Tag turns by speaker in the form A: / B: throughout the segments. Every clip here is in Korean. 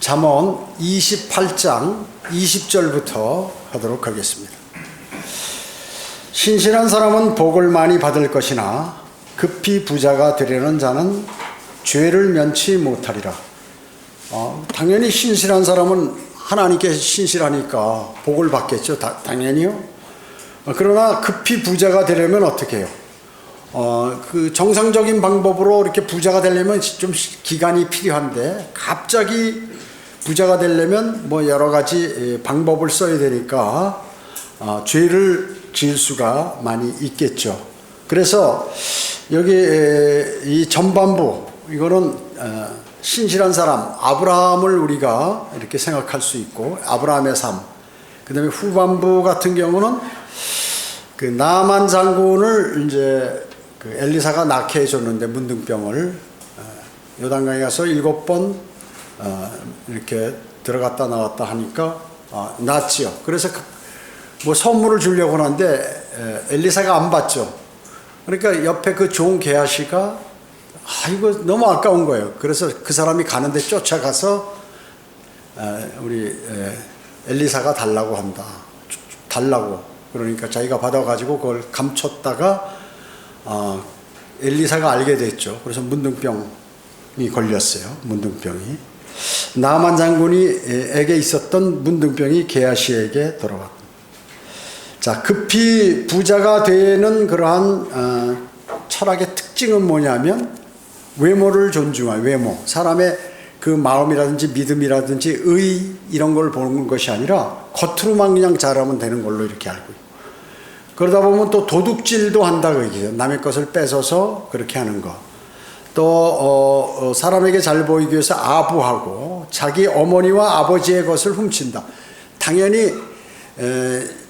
A: 잠언 28장 20절부터 하도록 하겠습니다. 신실한 사람은 복을 많이 받을 것이나 급히 부자가 되려는 자는 죄를 면치 못하리라. 당연히 신실한 사람은 하나님께 신실하니까 복을 받겠죠. 당연히요. 그러나 급히 부자가 되려면 어떻게 해요? 그 정상적인 방법으로 이렇게 부자가 되려면 좀 기간이 필요한데, 갑자기 부자가 되려면 뭐 여러 가지 방법을 써야 되니까 죄를 지을 수가 많이 있겠죠. 그래서 여기 이 전반부, 이거는 신실한 사람 아브라함을 우리가 이렇게 생각할 수 있고, 아브라함의 삶. 그 다음에 후반부 같은 경우는 그 나만 장군을 이제 그 엘리사가 낳게 해줬는데, 문둥병을 요단강에 가서 7번 이렇게 들어갔다 나왔다 하니까 낳았지요. 그래서 뭐 선물을 주려고 하는데 엘리사가 안 받죠. 그러니까 옆에 그 종 게하시가 이거 너무 아까운 거예요. 그래서 그 사람이 가는데 쫓아가서 우리 엘리사가 달라고 한다. 달라고. 그러니까 자기가 받아가지고 그걸 감췄다가 엘리사가 알게 됐죠. 그래서 문둥병이 걸렸어요. 문둥병이. 나만 장군에게 있었던 문둥병이 게하시에게 돌아왔다. 자, 급히 부자가 되는 그러한 철학의 특징은 뭐냐면, 외모를 존중한 외모, 사람의 그 마음이라든지 믿음이라든지 의, 이런 걸 보는 것이 아니라 겉으로만 그냥 잘하면 되는 걸로 이렇게 알고 있고, 그러다 보면 또 도둑질도 한다 그 얘기죠. 남의 것을 뺏어서 그렇게 하는 거. 또 사람에게 잘 보이기 위해서 아부하고 자기 어머니와 아버지의 것을 훔친다. 당연히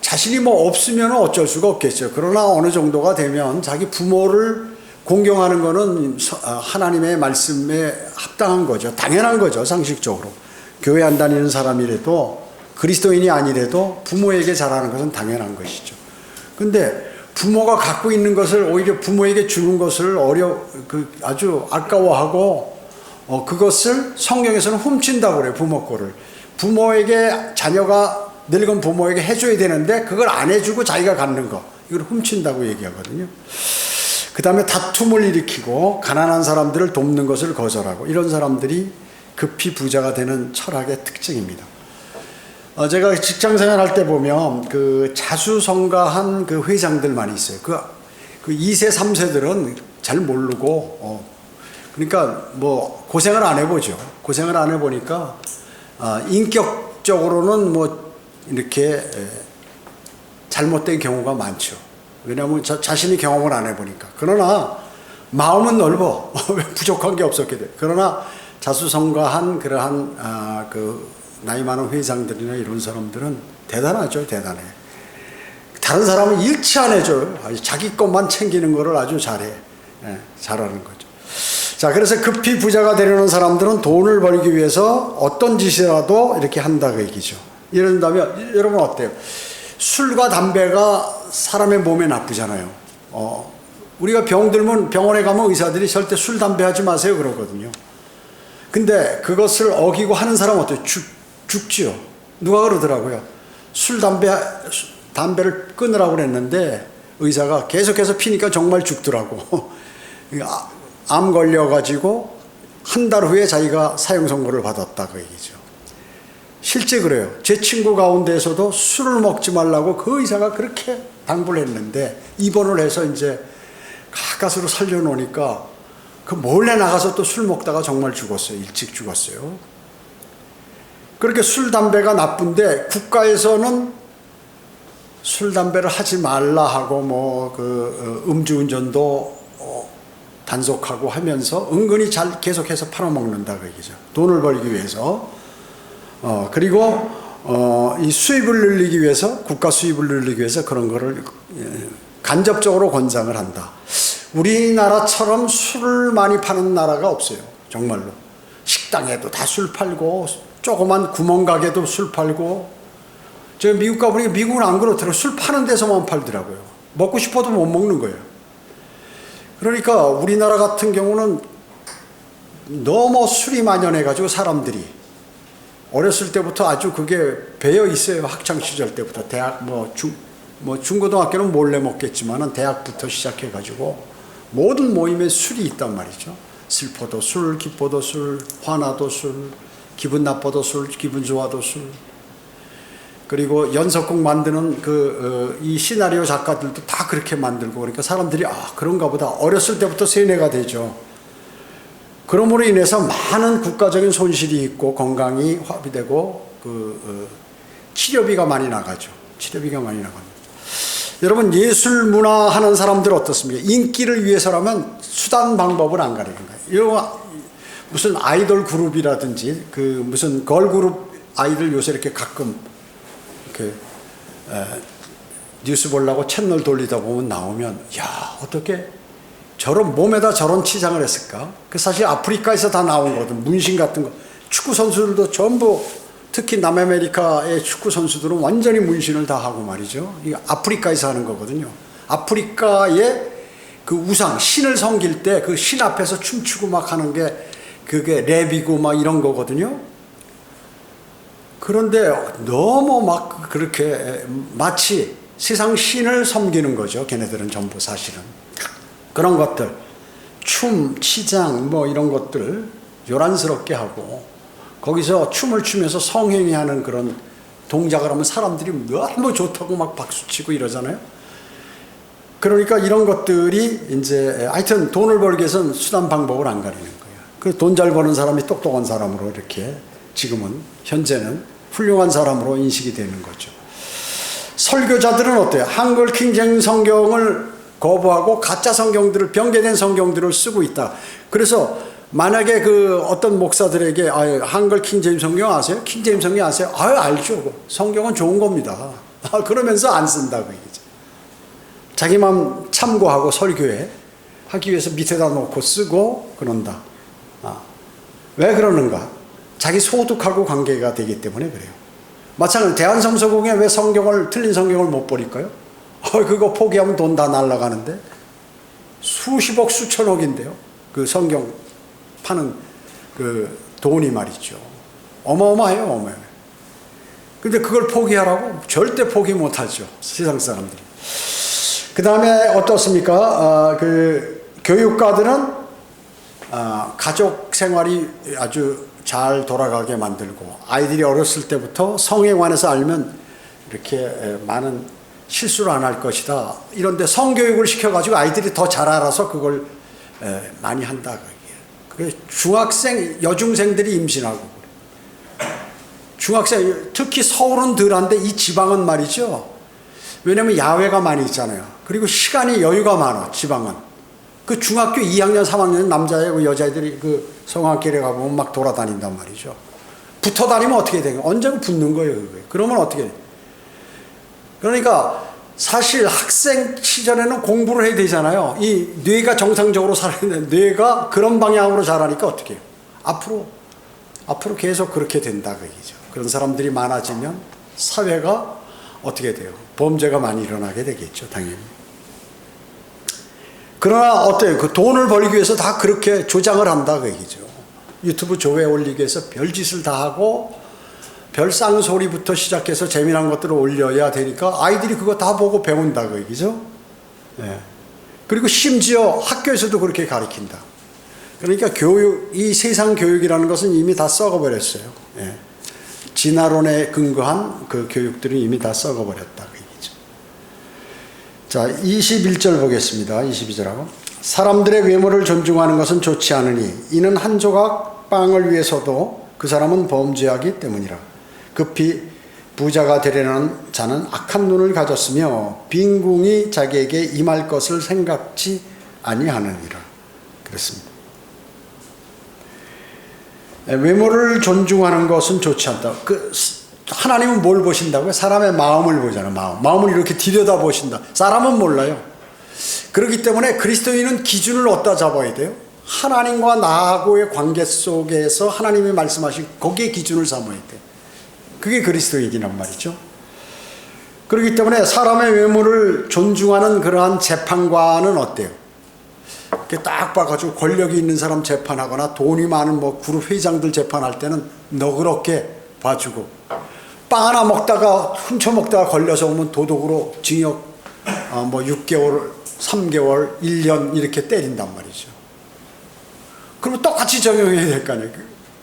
A: 자신이 뭐 없으면 어쩔 수가 없겠죠. 그러나 어느 정도가 되면 자기 부모를 공경하는 것은 하나님의 말씀에 합당한 거죠. 당연한 거죠. 상식적으로. 교회 안 다니는 사람이라도, 그리스도인이 아니라도 부모에게 잘하는 것은 당연한 것이죠. 근데 부모가 갖고 있는 것을 오히려 부모에게 주는 것을 아주 아까워하고, 그것을 성경에서는 훔친다고 그래요. 부모 거를. 부모에게, 자녀가 늙은 부모에게 해줘야 되는데 그걸 안 해주고 자기가 갖는 거, 이걸 훔친다고 얘기하거든요. 그 다음에 다툼을 일으키고 가난한 사람들을 돕는 것을 거절하고, 이런 사람들이 급히 부자가 되는 철학의 특징입니다. 제가 직장생활 할 때 보면 그 자수성가한 그 회장들 많이 있어요. 그 2세, 3세들은 잘 모르고, 그러니까 뭐 고생을 안 해보죠. 고생을 안 해보니까, 인격적으로는 뭐 이렇게 잘못된 경우가 많죠. 왜냐하면 자신이 경험을 안 해보니까. 그러나 마음은 넓어. 부족한 게 없었게 돼. 그러나 자수성가한 그러한 그 나이 많은 회장들이나 이런 사람들은 대단하죠. 대단해. 다른 사람은 일치 안 해줘요. 자기 것만 챙기는 거를 아주 잘해. 잘하는 거죠. 자, 그래서 급히 부자가 되려는 사람들은 돈을 벌기 위해서 어떤 짓이라도 이렇게 한다 그 얘기죠. 이런다면 여러분 어때요? 술과 담배가 사람의 몸에 나쁘잖아요. 우리가 병들면 병원에 가면 의사들이 절대 술, 담배 하지 마세요 그러거든요. 근데 그것을 어기고 하는 사람은 어때요? 죽지요. 누가 그러더라고요. 담배를 끊으라고 그랬는데 의사가 계속해서 피니까 정말 죽더라고. 암 걸려가지고 한 달 후에 자기가 사형 선고를 받았다 그 얘기죠. 실제 그래요. 제 친구 가운데에서도 술을 먹지 말라고 그 의사가 그렇게 당부를 했는데, 입원을 해서 이제 가까스로 살려놓으니까 그 몰래 나가서 또 술 먹다가 정말 죽었어요. 일찍 죽었어요. 그렇게 술, 담배가 나쁜데 국가에서는 술, 담배를 하지 말라 하고 음주운전도 단속하고 하면서 은근히 잘 계속해서 팔아먹는다 그 얘기죠. 돈을 벌기 위해서. 그리고 이 수입을 늘리기 위해서, 국가 수입을 늘리기 위해서 그런 거를 간접적으로 권장을 한다. 우리나라처럼 술을 많이 파는 나라가 없어요. 정말로. 식당에도 다 술 팔고, 조그만 구멍가게도 술 팔고. 제가 미국 가보니까 미국은 안 그렇더라고요. 술 파는 데서만 팔더라고요. 먹고 싶어도 못 먹는 거예요. 그러니까 우리나라 같은 경우는 너무 술이 만연해가지고 사람들이 어렸을 때부터 아주 그게 배어 있어요. 학창 시절 때부터. 대학 중고등학교는 몰래 먹겠지만은 대학부터 시작해 가지고 모든 모임에 술이 있단 말이죠. 슬퍼도 술, 기뻐도 술, 화나도 술, 기분 나빠도 술, 기분 좋아도 술. 그리고 연속곡 만드는 이 시나리오 작가들도 다 그렇게 만들고, 그러니까 사람들이 그런가 보다 어렸을 때부터 세뇌가 되죠. 그러므로 인해서 많은 국가적인 손실이 있고 건강이 화비되고 치료비가 많이 나가죠. 치료비가 많이 나갑니다. 여러분, 예술 문화 하는 사람들 어떻습니까? 인기를 위해서라면 수단 방법을 안 가리는 거예요. 무슨 아이돌 그룹이라든지 무슨 걸그룹 아이들 요새 이렇게 가끔 뉴스 보려고 채널 돌리다 보면 나오면, 야, 어떻게 저런 몸에다 저런 치장을 했을까? 사실 아프리카에서 다 나온 거거든. 문신 같은 거. 축구 선수들도 전부, 특히 남아메리카의 축구 선수들은 완전히 문신을 다 하고 말이죠. 이게 아프리카에서 하는 거거든요. 아프리카의 그 우상, 신을 섬길 때 그 신 앞에서 춤추고 막 하는 게 그게 랩이고 막 이런 거거든요. 그런데 너무 막 그렇게 마치 세상 신을 섬기는 거죠. 걔네들은 전부 사실은. 그런 것들, 춤, 치장 이런 것들 요란스럽게 하고 거기서 춤을 추면서 성행위 하는 그런 동작을 하면 사람들이 너무 좋다고 막 박수치고 이러잖아요. 그러니까 이런 것들이 이제 하여튼 돈을 벌기 위해서는 수단 방법을 안 가리는 거예요. 그 돈 잘 버는 사람이 똑똑한 사람으로 이렇게 지금은 현재는 훌륭한 사람으로 인식이 되는 거죠. 설교자들은 어때요? 한글 킹제임스 성경을 거부하고 가짜 성경들을, 변개된 성경들을 쓰고 있다. 그래서 만약에 어떤 목사들에게 한글 킹제임스 성경 아세요? 킹제임스 성경 아세요? 알죠. 성경은 좋은 겁니다. 그러면서 안 쓴다고 얘기죠. 자기만 참고하고 설교에 하기 위해서 밑에다 놓고 쓰고 그런다. 왜 그러는가? 자기 소득하고 관계가 되기 때문에 그래요. 마찬가지로 대한성서공회 왜 틀린 성경을 못 버릴까요? 그거 포기하면 돈 다 날아가는데 수십억 수천억인데요. 그 성경 파는 돈이 말이죠. 어마어마해요, 어마어마해요. 근데 그걸 포기하라고? 절대 포기 못하죠, 세상 사람들이. 그 다음에 어떻습니까? 교육가들은 가족 생활이 아주 잘 돌아가게 만들고, 아이들이 어렸을 때부터 성행관에서 알면 이렇게 많은 실수를 안 할 것이다. 이런데 성교육을 시켜가지고 아이들이 더 잘 알아서 그걸 많이 한다. 그게 중학생, 여중생들이 임신하고, 중학생, 특히 서울은 덜한데 이 지방은 말이죠. 왜냐면 야외가 많이 있잖아요. 그리고 시간이 여유가 많아, 지방은. 중학교 2학년, 3학년 남자애고 여자애들이 성악길에 가보면 막 돌아다닌단 말이죠. 붙어 다니면 어떻게 돼요? 언젠가 붙는 거예요, 그게. 그러면 어떻게 돼요? 그러니까 사실 학생 시절에는 공부를 해야 되잖아요. 이 뇌가 정상적으로 살아야 되는데 뇌가 그런 방향으로 자라니까 어떻게 해요? 앞으로 계속 그렇게 된다, 그 얘기죠. 그런 사람들이 많아지면 사회가 어떻게 돼요? 범죄가 많이 일어나게 되겠죠, 당연히. 그러나 어때요? 돈을 벌기 위해서 다 그렇게 조장을 한다, 그 얘기죠. 유튜브 조회 올리기 위해서 별짓을 다 하고 별 쌍소리부터 시작해서 재미난 것들을 올려야 되니까 아이들이 그거 다 보고 배운다, 그 얘기죠. 네. 그리고 심지어 학교에서도 그렇게 가르친다. 그러니까 이 세상 교육이라는 것은 이미 다 썩어버렸어요. 네. 진화론에 근거한 그 교육들은 이미 다 썩어버렸다, 그 얘기죠. 자, 21절 보겠습니다. 22절하고. 사람들의 외모를 존중하는 것은 좋지 않으니 이는 한 조각 빵을 위해서도 그 사람은 범죄하기 때문이라. 급히 부자가 되려는 자는 악한 눈을 가졌으며 빈궁이 자기에게 임할 것을 생각지 아니하느니라. 그렇습니다. 외모를 존중하는 것은 좋지 않다. 하나님은 뭘 보신다고요? 사람의 마음을 보잖아요. 마음을 이렇게 들여다보신다. 사람은 몰라요. 그렇기 때문에 그리스도인은 기준을 어디다 잡아야 돼요? 하나님과 나하고의 관계 속에서 하나님이 말씀하신 거기에 기준을 삼아야 돼요. 그게 그리스도인이란 말이죠. 그렇기 때문에 사람의 외모를 존중하는 그러한 재판관은 어때요? 이렇게 딱 봐가지고 권력이 있는 사람 재판하거나 돈이 많은 그룹 회장들 재판할 때는 너그럽게 봐주고, 빵 하나 먹다가 훔쳐 먹다가 걸려서 오면 도덕으로 징역 6개월, 3개월, 1년 이렇게 때린단 말이죠. 그러면 똑같이 적용해야 될 거 아니에요,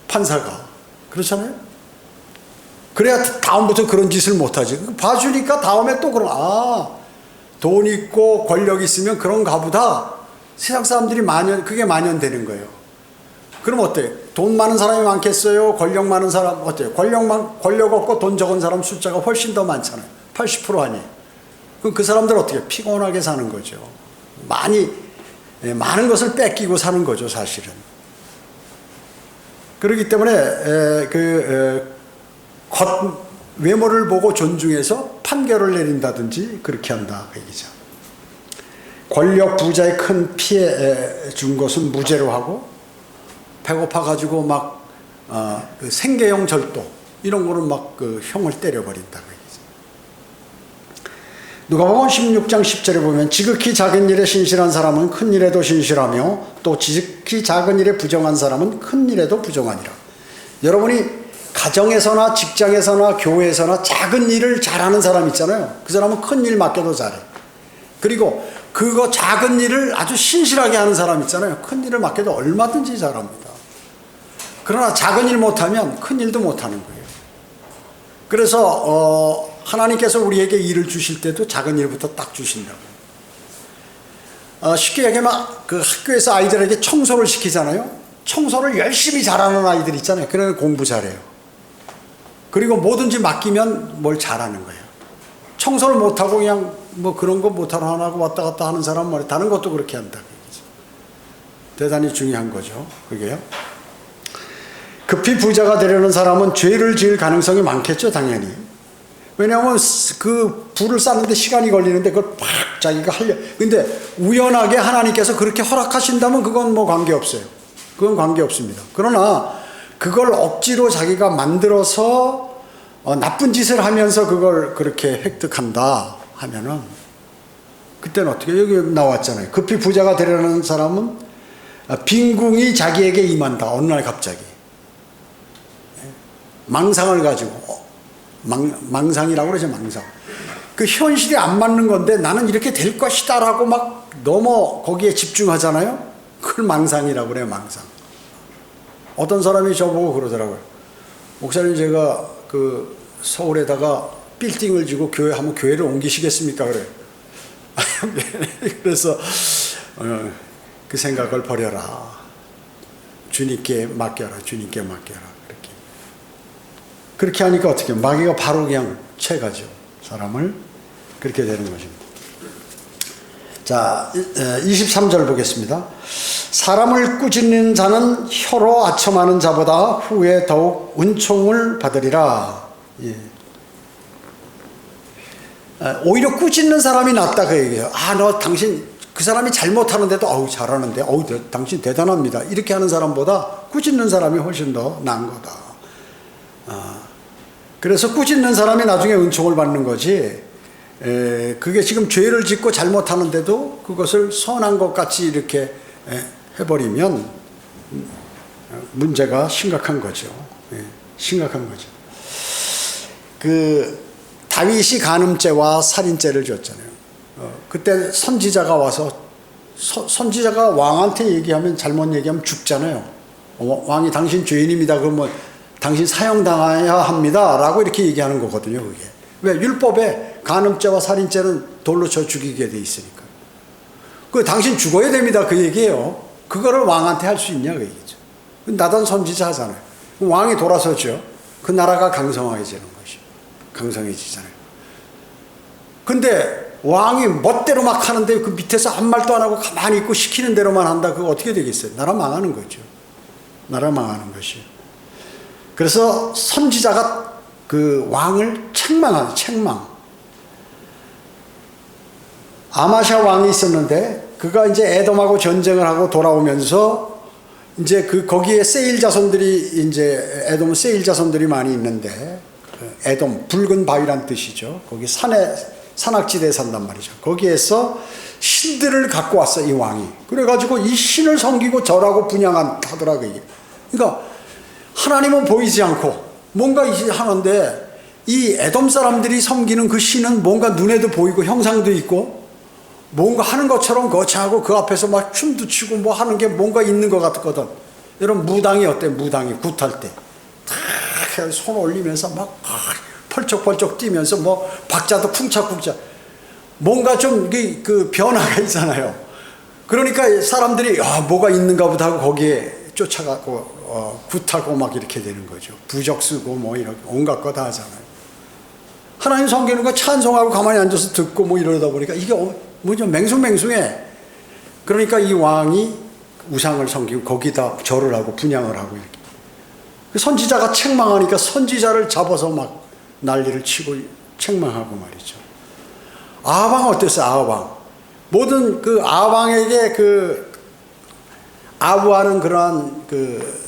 A: 판사가. 그렇잖아요? 그래야 다음부터 그런 짓을 못하지. 봐주니까 다음에 또 돈 있고 권력 있으면 그런가 보다. 세상 사람들이 그게 만연되는 거예요. 그럼 어때요? 돈 많은 사람이 많겠어요? 권력 많은 사람 어때요? 권력 없고 돈 적은 사람 숫자가 훨씬 더 많잖아요. 80% 아니에요. 그럼 그 사람들 어떻게 피곤하게 사는 거죠. 많은 것을 뺏기고 사는 거죠, 사실은. 그렇기 때문에 외모를 보고 존중해서 판결을 내린다든지 그렇게 한다 그 얘기죠. 권력 부자의 큰 피해 준 것은 무죄로 하고, 배고파 가지고 막 생계형 절도 이런 거는 막 형을 때려버린다 그 얘기죠. 누가복음 16장 10절에 보면 지극히 작은 일에 신실한 사람은 큰 일에도 신실하며 또 지극히 작은 일에 부정한 사람은 큰 일에도 부정하니라. 여러분이 가정에서나 직장에서나 교회에서나 작은 일을 잘하는 사람 있잖아요. 그 사람은 큰 일 맡겨도 잘해. 그리고 그거 작은 일을 아주 신실하게 하는 사람 있잖아요. 큰 일을 맡겨도 얼마든지 잘합니다. 그러나 작은 일 못하면 큰 일도 못하는 거예요. 그래서 하나님께서 우리에게 일을 주실 때도 작은 일부터 딱 주신다고. 쉽게 얘기하면 그 학교에서 아이들에게 청소를 시키잖아요. 청소를 열심히 잘하는 아이들 있잖아요. 그러면 공부 잘해요. 그리고 뭐든지 맡기면 뭘 잘하는 거예요. 청소를 못하고 그냥 그런 거 못하고 왔다 갔다 하는 사람은 다른 것도 그렇게 한다. 대단히 중요한 거죠. 그게요. 급히 부자가 되려는 사람은 죄를 지을 가능성이 많겠죠, 당연히. 왜냐하면 그 불을 쌓는데 시간이 걸리는데 그걸 팍 자기가 근데 우연하게 하나님께서 그렇게 허락하신다면 그건 관계없어요. 그건 관계없습니다. 그러나 그걸 억지로 자기가 만들어서 나쁜 짓을 하면서 그걸 그렇게 획득한다 하면은 그때는 어떻게, 여기 나왔잖아요. 급히 부자가 되려는 사람은 빈궁이 자기에게 임한다. 어느 날 갑자기 망상을 가지고, 망상이라고 그러죠. 망상. 그 현실이 안 맞는 건데 나는 이렇게 될 것이다 라고 막 너무 거기에 집중하잖아요. 그걸 망상이라고 그래요. 망상. 어떤 사람이 저보고 그러더라고요. 목사님, 제가 서울에다가 빌딩을 지고 한번 교회를 옮기시겠습니까? 그래요. 그래서 그 생각을 버려라. 주님께 맡겨라. 주님께 맡겨라. 그렇게 하니까 어떻게, 마귀가 바로 그냥 채가죠. 사람을. 그렇게 되는 것입니다. 자, 23절 보겠습니다. 사람을 꾸짖는 자는 혀로 아첨하는 자보다 후에 더욱 은총을 받으리라. 예. 오히려 꾸짖는 사람이 낫다 그 얘기예요. 당신 그 사람이 잘못하는데도 잘하는데 당신 대단합니다. 이렇게 하는 사람보다 꾸짖는 사람이 훨씬 더 나은 거다. 그래서 꾸짖는 사람이 나중에 은총을 받는 거지. 그게 지금 죄를 짓고 잘못하는데도 그것을 선한 것 같이 이렇게 해버리면 문제가 심각한 거죠. 심각한 거죠. 다윗이 간음죄와 살인죄를 줬잖아요. 그때 선지자가 와서 선지자가 왕한테 얘기하면, 잘못 얘기하면 죽잖아요. 왕이 당신 죄인입니다. 그러면 당신 사형당해야 합니다. 라고 이렇게 얘기하는 거거든요. 그게. 왜? 율법에 간음죄와 살인죄는 돌로 쳐 죽이게 돼 있으니까. 당신 죽어야 됩니다. 그 얘기예요. 그거를 왕한테 할 수 있냐 그 얘기죠. 나단 선지자 하잖아요. 왕이 돌아서죠. 그 나라가 강성해지는 것이죠. 강성해지잖아요. 근데 왕이 멋대로 막 하는데 그 밑에서 한 말도 안 하고 가만히 있고 시키는 대로만 한다. 그거 어떻게 되겠어요? 나라 망하는 거죠. 나라 망하는 것이요. 그래서 선지자가 그 왕을 책망. 아마샤 왕이 있었는데 그가 이제 에돔하고 전쟁을 하고 돌아오면서 이제 거기에 세일 자손들이, 이제 에돔은 세일 자손들이 많이 있는데, 에돔 붉은 바위란 뜻이죠. 거기 산악지대에 산단 말이죠. 거기에서 신들을 갖고 왔어 이 왕이. 그래가지고 이 신을 섬기고 절하고 분양하더라고요. 그러니까 하나님은 보이지 않고 뭔가 하는데 이 에돔 사람들이 섬기는 그 신은 뭔가 눈에도 보이고 형상도 있고 뭔가 하는 것처럼 거창하고 그 앞에서 막 춤도 추고 뭐 하는 게 뭔가 있는 것 같거든. 여러분 무당이 어때? 무당이 굿할 때 탁 손 올리면서 막 펄쩍펄쩍 뛰면서 뭐 박자도 쿵짝쿵짝 뭔가 좀 그 변화가 있잖아요. 그러니까 사람들이 뭐가 있는가 보다 하고 거기에 쫓아가고 굿하고 막 이렇게 되는 거죠. 부적 쓰고 뭐 이렇게 온갖 거 다 하잖아요. 하나님 섬기는 거 찬송하고 가만히 앉아서 듣고 뭐 이러다 보니까 이게 뭐죠? 맹숭맹숭해. 그러니까 이 왕이 우상을 섬기고 거기다 절을 하고 분향을 하고 이렇게. 선지자가 책망하니까 선지자를 잡아서 막 난리를 치고 책망하고 말이죠. 아합 왕 어땠어요? 아합 왕. 모든 그 아합 왕에게 그 아부하는 그러한 그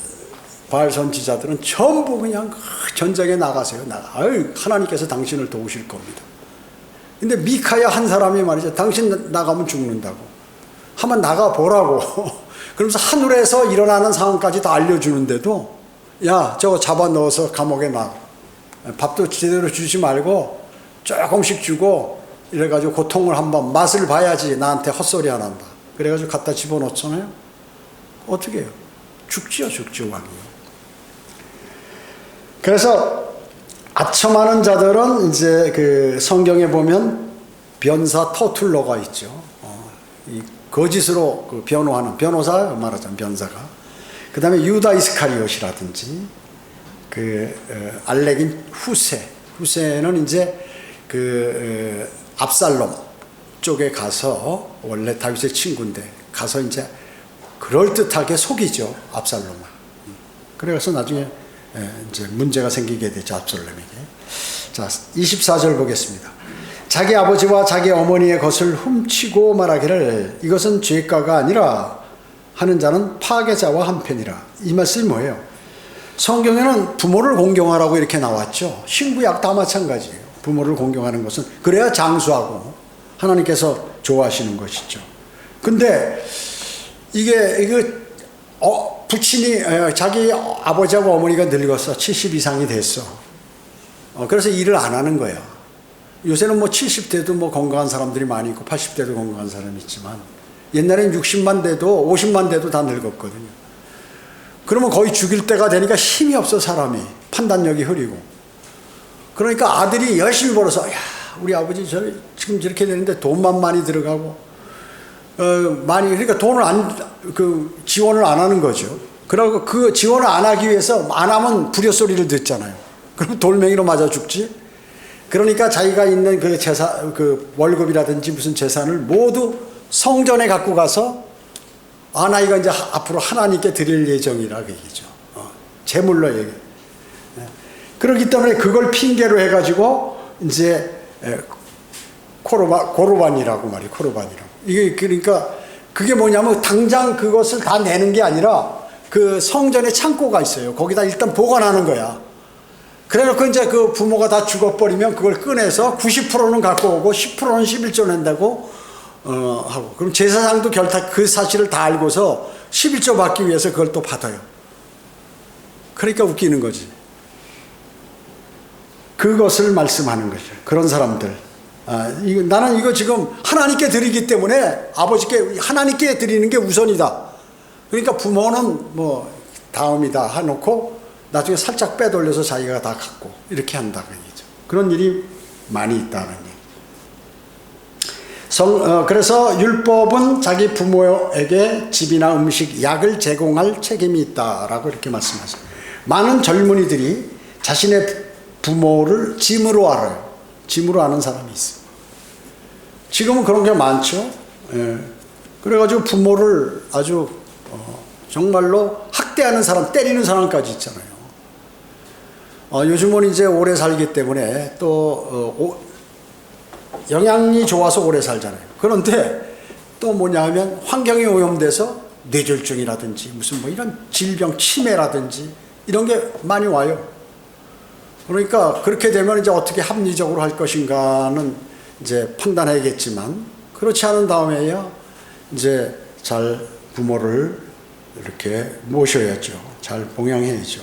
A: 바알 선지자들은 전부 그냥 전쟁에 나가세요. 하나님께서 당신을 도우실 겁니다. 근데 미카야 한 사람이 말이죠. 당신 나가면 죽는다고. 한번 나가보라고. 그러면서 하늘에서 일어나는 상황까지 다 알려주는데도 야 저거 잡아 넣어서 감옥에 놔. 밥도 제대로 주지 말고 조금씩 주고 이래가지고 고통을 한번 맛을 봐야지 나한테 헛소리 안 한다. 그래가지고 갖다 집어넣잖아요. 어떻게 해요? 죽지요. 왕이요. 그래서 아첨하는 자들은 이제 그 성경에 보면 변사 터툴러가 있죠. 이 거짓으로 그 변호하는 변호사 말하자면 변사가. 그 다음에 유다 이스카리ot이라든지 그 알렉인 후세는 이제 그 압살롬 쪽에 가서 원래 다윗의 친구인데 가서 이제 그럴듯하게 속이죠. 압살롬을. 그래서 나중에 이제 문제가 생기게 되죠. 압살롬에게. 자, 24절 보겠습니다. 자기 아버지와 자기 어머니의 것을 훔치고 말하기를 이것은 죄가가 아니라 하는 자는 파괴자와 한편이라. 이 말씀이 뭐예요? 성경에는 부모를 공경하라고 이렇게 나왔죠. 신구약 다 마찬가지예요. 부모를 공경하는 것은 그래야 장수하고 하나님께서 좋아하시는 것이죠. 근데 이거 부친이 자기 아버지하고 어머니가 늙었어. 70 이상이 됐어. 그래서 일을 안 하는 거야. 요새는 뭐 70대도 뭐 건강한 사람들이 많이 있고 80대도 건강한 사람이 있지만 옛날엔 60만 돼도 50만 돼도 다 늙었거든요. 그러면 거의 죽일 때가 되니까 힘이 없어 사람이. 판단력이 흐리고. 그러니까 아들이 열심히 벌어서 야 우리 아버지 지금 저렇게 되는데 돈만 많이 들어가고 많이 그러니까 돈을 지원을 안 하는 거죠. 그리고 그 지원을 안 하기 위해서 안 하면 불효 소리를 듣잖아요. 그럼 돌멩이로 맞아 죽지. 그러니까 자기가 있는 그 월급이라든지 무슨 재산을 모두 성전에 갖고 가서 나이가 이제 앞으로 하나님께 드릴 예정이라 그 얘기죠. 제물로 얘기. 그렇기 때문에 그걸 핑계로 해가지고 이제 고르반이라고 말이에요. 고르반이라고. 이게 그러니까 그게 뭐냐면 당장 그것을 다 내는 게 아니라 그 성전에 창고가 있어요. 거기다 일단 보관하는 거야. 그래놓고 이제 그 부모가 다 죽어버리면 그걸 꺼내서 90%는 갖고 오고 10%는 11조 낸다고 하고 그럼 제사장도 그 사실을 다 알고서 11조 받기 위해서 그걸 또 받아요. 그러니까 웃기는 거지. 그것을 말씀하는 거죠. 그런 사람들. 나는 이거 지금 하나님께 드리기 때문에 아버지께 하나님께 드리는 게 우선이다. 그러니까 부모는 뭐 다음이다 해놓고 나중에 살짝 빼돌려서 자기가 다 갖고 이렇게 한다는 얘기죠. 그런 일이 많이 있다는 얘기. 그래서 율법은 자기 부모에게 집이나 음식, 약을 제공할 책임이 있다라고 이렇게 말씀하세요. 많은 젊은이들이 자신의 부모를 짐으로 알아요. 짐으로 아는 사람이 있어요. 지금은 그런 게 많죠. 그래가지고 부모를 아주 정말로 학대하는 사람, 때리는 사람까지 있잖아요. 요즘은 이제 오래 살기 때문에 또 영양이 좋아서 오래 살잖아요. 그런데 또 뭐냐 하면 환경이 오염돼서 뇌졸중이라든지 무슨 뭐 이런 질병, 치매라든지 이런 게 많이 와요. 그러니까 그렇게 되면 이제 어떻게 합리적으로 할 것인가는 이제 판단해야겠지만 그렇지 않은 다음에야 이제 잘 부모를 이렇게 모셔야죠. 잘 봉양해야죠.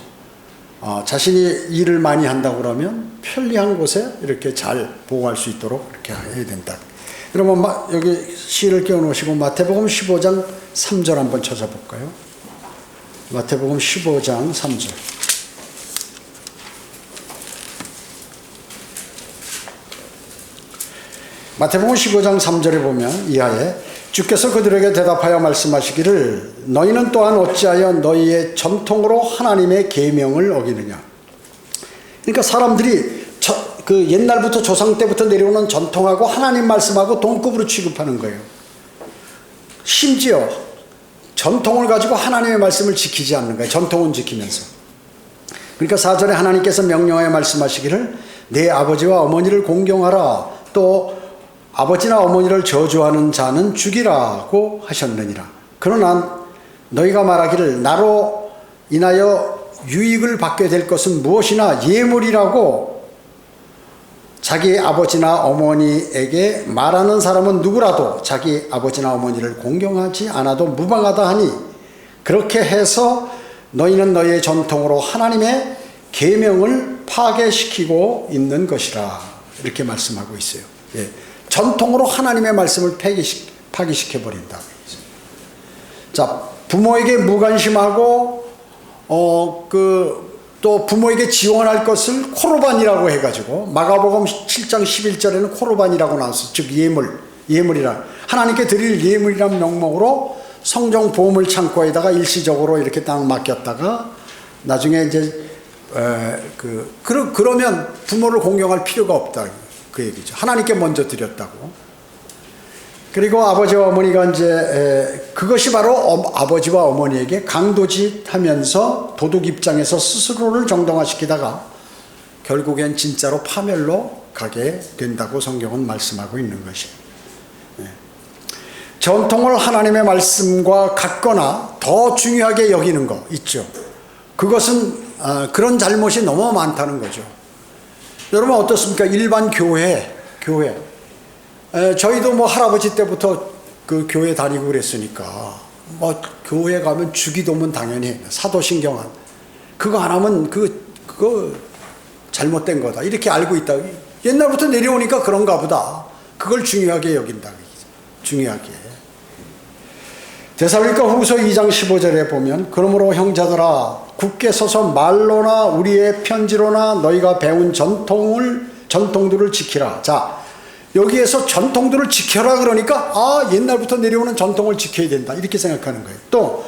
A: 자신이 일을 많이 한다고 그러면 편리한 곳에 이렇게 잘 보호할 수 있도록 이렇게 해야 된다. 그러면 여기 시를 끼워 놓으시고 마태복음 15장 3절 한번 찾아볼까요? 마태복음 15장 3절. 마태복음 15장 3절에 보면 이하에 주께서 그들에게 대답하여 말씀하시기를 너희는 또한 어찌하여 너희의 전통으로 하나님의 계명을 어기느냐. 그러니까 사람들이 그 옛날부터 조상 때부터 내려오는 전통하고 하나님 말씀하고 동급으로 취급하는 거예요. 심지어 전통을 가지고 하나님의 말씀을 지키지 않는 거예요. 전통은 지키면서. 그러니까 4절에 하나님께서 명령하여 말씀하시기를 내 아버지와 어머니를 공경하라. 또 아버지나 어머니를 저주하는 자는 죽이라고 하셨느니라. 그러나 너희가 말하기를 나로 인하여 유익을 받게 될 것은 무엇이나 예물이라고 자기 아버지나 어머니에게 말하는 사람은 누구라도 자기 아버지나 어머니를 공경하지 않아도 무방하다 하니 그렇게 해서 너희는 너희의 전통으로 하나님의 계명을 파괴시키고 있는 것이라. 이렇게 말씀하고 있어요. 예. 전통으로 하나님의 말씀을 파괴시켜버린다. 자, 부모에게 무관심하고 또 부모에게 지원할 것을 코르반이라고 해가지고 마가복음 7장 11절에는 코르반이라고 나왔어요. 즉 예물이라 하나님께 드릴 예물이란 명목으로 성정 보물 창고에다가 일시적으로 이렇게 딱 맡겼다가 나중에 이제 그러면 부모를 공경할 필요가 없다 그 얘기죠. 하나님께 먼저 드렸다고. 그리고 아버지와 어머니가 이제 그것이 바로 아버지와 어머니에게 강도짓하면서 도덕 입장에서 스스로를 정당화시키다가 결국엔 진짜로 파멸로 가게 된다고 성경은 말씀하고 있는 것이에요. 전통을 하나님의 말씀과 같거나 더 중요하게 여기는 거 있죠. 그것은 그런 잘못이 너무 많다는 거죠. 여러분 어떻습니까? 일반 교회 저희도 뭐 할아버지 때부터 그 교회 다니고 그랬으니까 뭐 교회 가면 주기도문 당연히 사도신경한 그거 안 하면 그거 잘못된 거다 이렇게 알고 있다. 옛날부터 내려오니까 그런가 보다. 그걸 중요하게 여긴다. 중요하게. 데살로니가 후서 2장 15절에 보면 그러므로 형제들아 굳게 서서 말로나 우리의 편지로나 너희가 배운 전통들을 지키라. 자, 여기에서 전통들을 지켜라 그러니까 옛날부터 내려오는 전통을 지켜야 된다 이렇게 생각하는 거예요. 또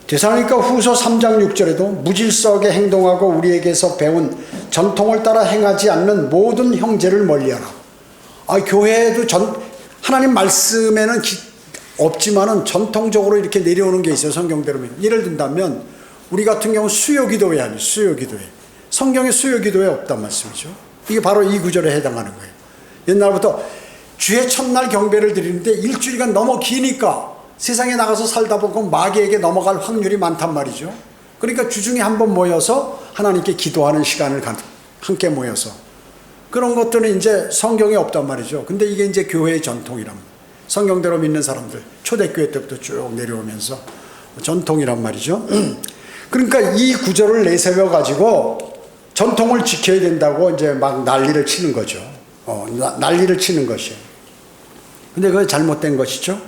A: 데살로니가 후서 3장 6절에도 무질서하게 행동하고 우리에게서 배운 전통을 따라 행하지 않는 모든 형제를 멀리하라. 교회에도 하나님 말씀에는 없지만은 전통적으로 이렇게 내려오는 게 있어요. 성경대로면. 예를 든다면 우리 같은 경우 수요기도회 아니에요. 수요기도회. 성경에 수요기도회 없단 말씀이죠. 이게 바로 이 구절에 해당하는 거예요. 옛날부터 주의 첫날 경배를 드리는데 일주일간 너무 기니까 세상에 나가서 살다 보면 마귀에게 넘어갈 확률이 많단 말이죠. 그러니까 주중에 한번 모여서 하나님께 기도하는 시간을 함께 모여서 그런 것들은 이제 성경에 없단 말이죠. 근데 이게 이제 교회의 전통이랍니다. 성경대로 믿는 사람들 초대교회 때부터 쭉 내려오면서 전통이란 말이죠. 그러니까 이 구절을 내세워 가지고 전통을 지켜야 된다고 이제 막 난리를 치는 거죠. 난리를 치는 것이에요. 근데 그게 잘못된 것이죠.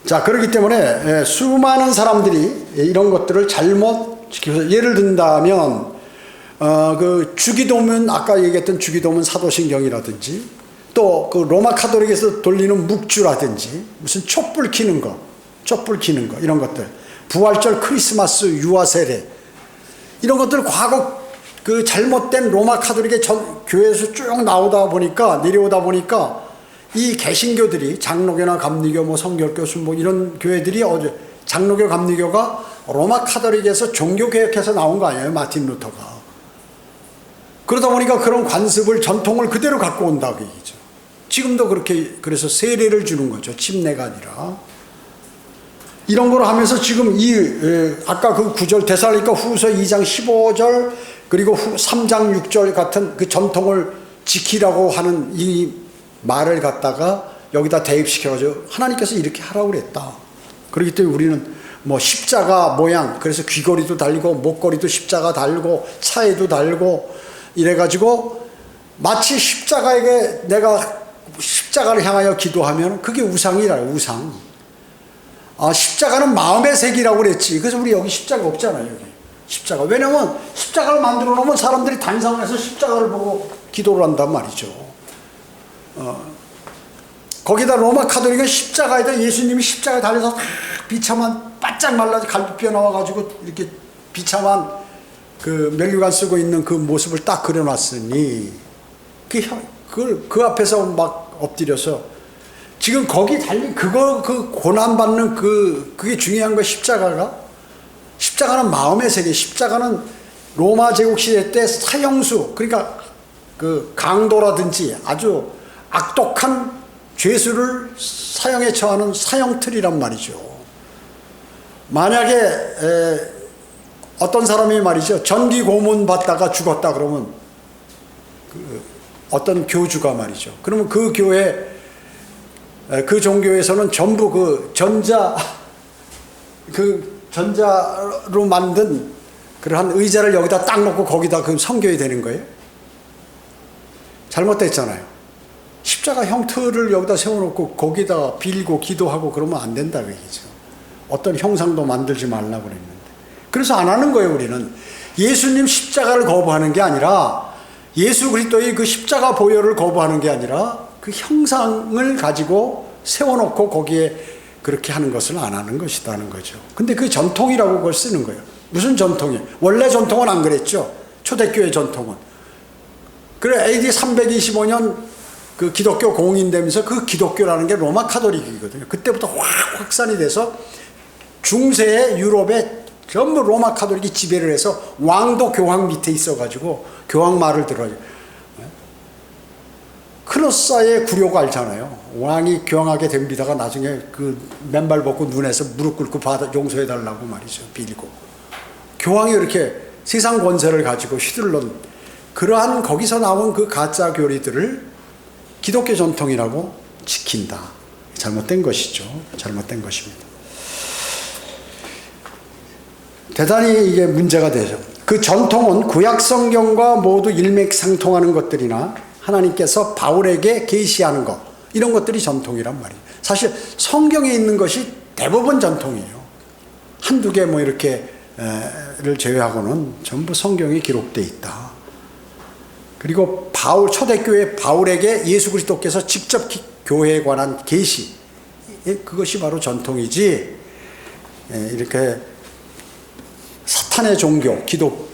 A: 자, 그렇기 때문에 수많은 사람들이 이런 것들을 잘못 지켜서 예를 든다면 그 주기도문 아까 얘기했던 주기도문 사도신경이라든지 또 그 로마 카톨릭에서 돌리는 묵주라든지 무슨 촛불 켜는 거 이런 것들 부활절 크리스마스 유아세례 이런 것들 과거 그 잘못된 로마 카톨릭의 교회에서 쭉 내려오다 보니까 이 개신교들이 장로교나 감리교 뭐 성결교 뭐 이런 교회들이 장로교 감리교가 로마 카톨릭에서 종교개혁해서 나온 거 아니에요. 마틴 루터가. 그러다 보니까 그런 관습을 전통을 그대로 갖고 온다고 얘기죠. 지금도 그래서 세례를 주는 거죠. 침례가 아니라. 이런 걸 하면서 지금 아까 그 구절 데살로니가 후서 2장 15절 그리고 3장 6절 같은 그 전통을 지키라고 하는 이 말을 갖다가 여기다 대입시켜가지고 하나님께서 이렇게 하라고 그랬다. 그렇기 때문에 우리는 뭐 십자가 모양, 그래서 귀걸이도 달고 목걸이도 십자가 달고 차에도 달고 이래가지고 마치 십자가에게 내가 십자가를 향하여 기도하면 그게 우상이라요. 우상. 십자가는 마음의 색이라고 그랬지. 그래서 우리 여기 십자가 없잖아요. 여기 십자가. 왜냐면 십자가를 만들어 놓으면 사람들이 단상에서 십자가를 보고 기도를 한단 말이죠. 거기다 로마 카톨릭은 십자가에다 예수님이 십자가에 달려서 비참한 바짝 말라서 갈비뼈 나와가지고 이렇게 비참한 그 면류관 쓰고 있는 그 모습을 딱 그려놨으니 그 앞에서 막 엎드려서 지금 거기 달린 그 고난받는 그게 중요한 거야. 십자가는 마음의 세계. 십자가는 로마 제국 시대 때 사형수, 그러니까 그 강도라든지 아주 악독한 죄수를 사형에 처하는 사형틀이란 말이죠. 만약에 어떤 사람이 말이죠, 전기 고문 받다가 죽었다 그러면 어떤 교주가 말이죠, 그러면 그 교회 그 종교에서는 전부 그 전자로 만든 그러한 의자를 여기다 딱 놓고 거기다 그 섬겨야 되는 거예요. 잘못됐잖아요. 십자가 형틀을 여기다 세워놓고 거기다 빌고 기도하고 그러면 안 된다 그 얘기죠. 어떤 형상도 만들지 말라고 그랬는데. 그래서 안 하는 거예요. 우리는 예수님 십자가를 거부하는 게 아니라, 예수 그리스도의 그 십자가 보혈을 거부하는 게 아니라 그 형상을 가지고 세워놓고 거기에 그렇게 하는 것을 안 하는 것이다는 거죠. 근데 그 전통이라고 그걸 쓰는 거예요. 무슨 전통이에요? 원래 전통은 안 그랬죠. 초대교회 전통은. 그래 AD 325년 그 기독교 공인되면서 그 기독교라는 게 로마 카톨릭이거든요. 그때부터 확 확산이 돼서 중세의 유럽에 전부 로마 카톨릭이 지배를 해서 왕도 교황 밑에 있어가지고 교황 말을 들어요. 크로사의 구려고 알잖아요. 왕이 교황하게 됩니다가 나중에 그 맨발 벗고 눈에서 무릎 꿇고 용서해달라고 말이죠. 빌고. 교황이 이렇게 세상 권세를 가지고 휘둘른 그러한 거기서 나온 그 가짜 교리들을 기독교 전통이라고 지킨다. 잘못된 것이죠. 잘못된 것입니다. 대단히 이게 문제가 되죠. 그 전통은 구약 성경과 모두 일맥상통하는 것들이나 하나님께서 바울에게 계시하는 것, 이런 것들이 전통이란 말이에요. 사실 성경에 있는 것이 대부분 전통이에요. 한두 개 뭐 이렇게를 제외하고는 전부 성경에 기록되어 있다. 그리고 초대교회 바울에게 예수 그리스도께서 직접 교회에 관한 계시, 그것이 바로 전통이지, 이렇게 사탄의 종교,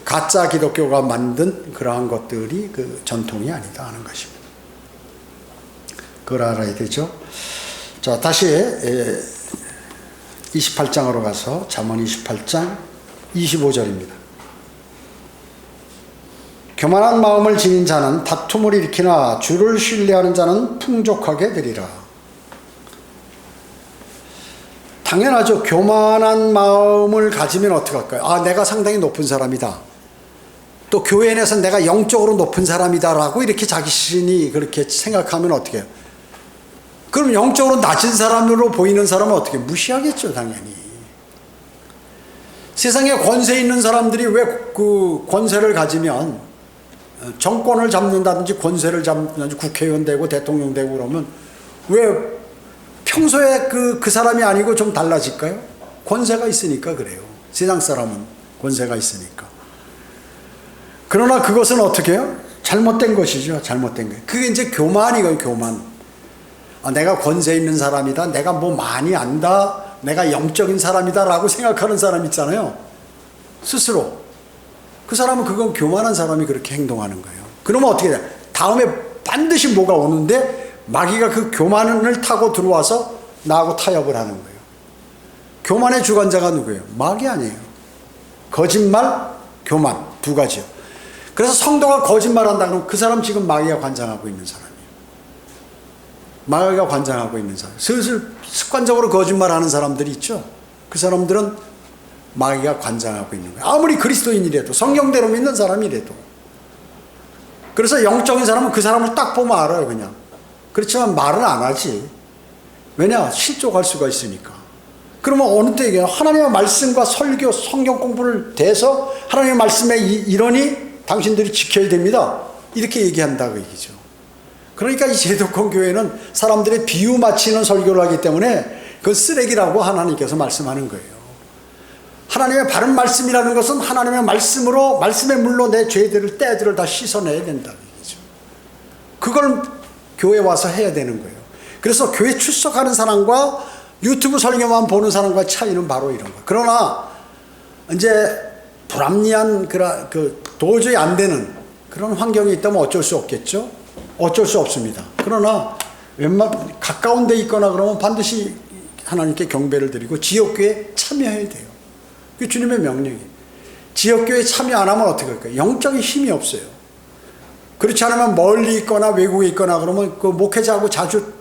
A: 가짜 기독교가 만든 그러한 것들이 그 전통이 아니다 하는 것입니다. 그걸 알아야 되죠. 자, 다시 28장으로 가서 잠언 28장 25절입니다. 교만한 마음을 지닌 자는 다툼을 일으키나 주를 신뢰하는 자는 풍족하게 되리라. 당연하죠. 교만한 마음을 가지면 어떡할까요? 내가 상당히 높은 사람이다. 또 교회 내에서 내가 영적으로 높은 사람이다라고 이렇게 자기 자신이 그렇게 생각하면 어떻게 해요? 그럼 영적으로 낮은 사람으로 보이는 사람은 어떻게 해요? 무시하겠죠, 당연히. 세상에 권세 있는 사람들이 왜 그 권세를 가지면 정권을 잡는다든지 권세를 잡는다든지 국회의원 되고 대통령 되고 그러면 왜 평소에 그 사람이 아니고 좀 달라질까요? 권세가 있으니까 그래요. 세상 사람은 권세가 있으니까. 그러나 그것은 어떻게 해요? 잘못된 것이죠. 잘못된 거예요. 그게 이제 교만이거든요. 교만. 내가 권세 있는 사람이다. 내가 뭐 많이 안다. 내가 영적인 사람이다 라고 생각하는 사람 있잖아요. 스스로. 그 사람은 그건 교만한 사람이 그렇게 행동하는 거예요. 그러면 어떻게 돼요? 다음에 반드시 뭐가 오는데 마귀가 그 교만을 타고 들어와서 나하고 타협을 하는 거예요. 교만의 주관자가 누구예요? 마귀 아니에요. 거짓말, 교만, 두 가지요. 그래서 성도가 거짓말한다 그러면 그 사람 지금 마귀가 관장하고 있는 사람이에요. 마귀가 관장하고 있는 사람. 슬슬 습관적으로 거짓말하는 사람들이 있죠. 그 사람들은 마귀가 관장하고 있는 거예요. 아무리 그리스도인이라도, 성경대로 믿는 사람이라도. 그래서 영적인 사람은 그 사람을 딱 보면 알아요, 그냥. 그렇지만 말은 안 하지. 왜냐? 실족할 수가 있으니까. 그러면 어느 때 얘기해요? 하나님의 말씀과 설교, 성경 공부를 대해서 하나님의 말씀의 이론이 당신들이 지켜야 됩니다. 이렇게 얘기한다고 얘기죠. 그러니까 이 제도권 교회는 사람들의 비유 맞히는 설교를 하기 때문에 그건 쓰레기라고 하나님께서 말씀하는 거예요. 하나님의 바른 말씀이라는 것은 하나님의 말씀으로, 말씀의 물로 내 죄들을, 때들을 다 씻어내야 된다고 얘기죠. 그걸 교회 와서 해야 되는 거예요. 그래서 교회 출석하는 사람과 유튜브 설교만 보는 사람과 차이는 바로 이런 거예요. 그러나 이제 불합리한 도저히 안 되는 그런 환경이 있다면 어쩔 수 없겠죠. 어쩔 수 없습니다. 그러나 가까운 데 있거나 그러면 반드시 하나님께 경배를 드리고 지역교회에 참여해야 돼요. 그게 주님의 명령이에요. 지역교회에 참여 안 하면 어떻게 할까요? 영적인 힘이 없어요. 그렇지 않으면 멀리 있거나 외국에 있거나 그러면 그 목회자하고 자주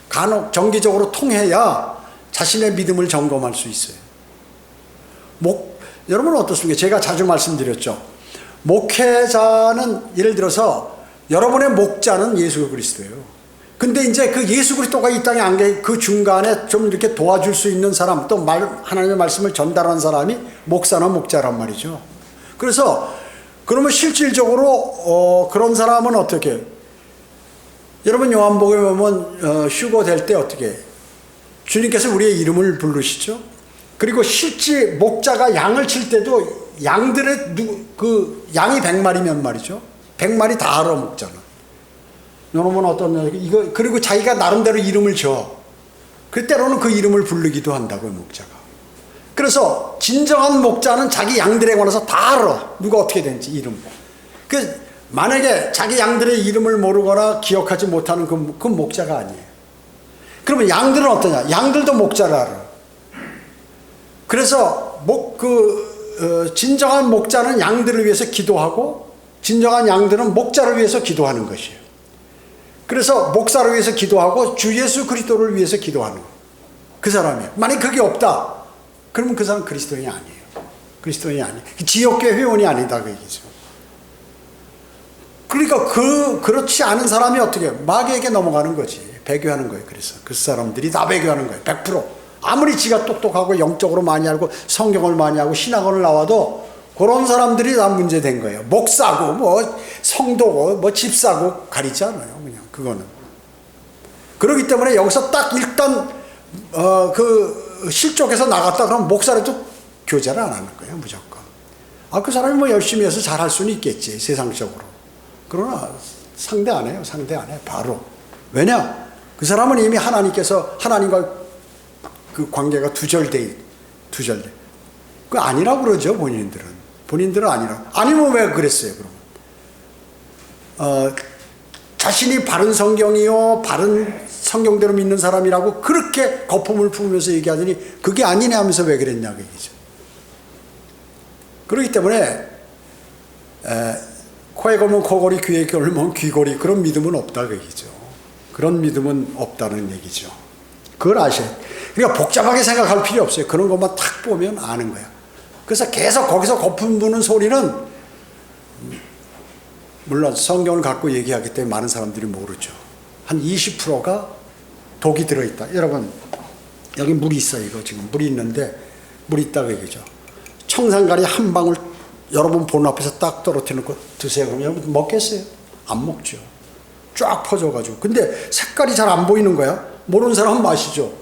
A: 간혹 정기적으로 통해야 자신의 믿음을 점검할 수 있어요. 여러분은 어떻습니까? 제가 자주 말씀드렸죠. 목회자는 예를 들어서 여러분의 목자는 예수 그리스도예요. 근데 이제 그 예수 그리스도가 이 땅에 안 계신 그 중간에 좀 이렇게 도와줄 수 있는 사람, 또 하나님의 말씀을 전달하는 사람이 목사나 목자란 말이죠. 그래서 그러면 실질적으로 그런 사람은 어떻게? 여러분 요한복음에 보면 휴거 될 때 어떻게? 주님께서 우리의 이름을 부르시죠. 그리고 실제 목자가 양을 칠 때도 양들의 양이 100마리면 말이죠. 100마리 다 알아 목자는. 여러분 어떤 이거 그리고 자기가 나름대로 이름을 줘. 그 때로는 그 이름을 부르기도 한다고요 목자가. 그래서 진정한 목자는 자기 양들에 관해서 다 알아. 누가 어떻게 되는지 이름. 만약에 자기 양들의 이름을 모르거나 기억하지 못하는 그 목자가 아니에요. 그러면 양들은 어떠냐? 양들도 목자를 알아. 그래서 진정한 목자는 양들을 위해서 기도하고 진정한 양들은 목자를 위해서 기도하는 것이에요. 그래서 목사를 위해서 기도하고 주 예수 그리스도를 위해서 기도하는 거예요. 그 사람이에요. 만약 그게 없다. 그러면 그 사람은 그리스도인이 아니에요. 그리스도인이 아니에요. 지역교회 회원이 아니다 그 얘기죠. 그러니까 그렇지 않은 사람이 어떻게 해요? 마귀에게 넘어가는 거지. 배교하는 거예요. 그래서 그 사람들이 다 배교하는 거예요. 100%. 아무리 지가 똑똑하고 영적으로 많이 알고 성경을 많이 하고 신학원을 나와도 그런 사람들이 다 문제된 거예요. 목사고 뭐 성도고 뭐 집사고 가리지 않아요. 그냥 그거는. 그렇기 때문에 여기서 딱 일단 그 실족해서 나갔다 그러면 목사라도 교제를 안 하는 거예요. 무조건. 그 사람이 뭐 열심히 해서 잘할 수는 있겠지. 세상적으로. 그러나 상대 안 해요. 상대 안 해. 바로. 왜냐? 그 사람은 이미 하나님과 그 관계가 두절돼. 그 아니라고 그러죠, 본인들은. 본인들은 아니라고. 아니면 왜 그랬어요, 그럼? 자신이 바른 성경이요, 바른 성경대로 믿는 사람이라고 그렇게 거품을 품으면서 얘기하더니 그게 아니네 하면서 왜 그랬냐고 얘기죠. 그렇기 때문에, 코에 걸면 코걸이, 귀에 걸면 귀걸이, 그런 믿음은 없다, 그 얘기죠. 그런 믿음은 없다는 얘기죠. 그걸 아셔야 돼요. 그러니까 복잡하게 생각할 필요 없어요. 그런 것만 탁 보면 아는 거야. 그래서 계속 거기서 거품 부는 소리는 물론 성경을 갖고 얘기하기 때문에 많은 사람들이 모르죠. 한 20%가 독이 들어있다. 여러분 여기 물이 있어요. 이거 지금 물이 있는데 물이 있다고 얘기죠. 청산가리 한 방울 여러분 본 앞에서 딱 떨어뜨려 놓고 드세요. 그러면 여러분 먹겠어요? 안 먹죠. 쫙 퍼져가지고. 근데 색깔이 잘 안 보이는 거야. 모르는 사람은 마시죠.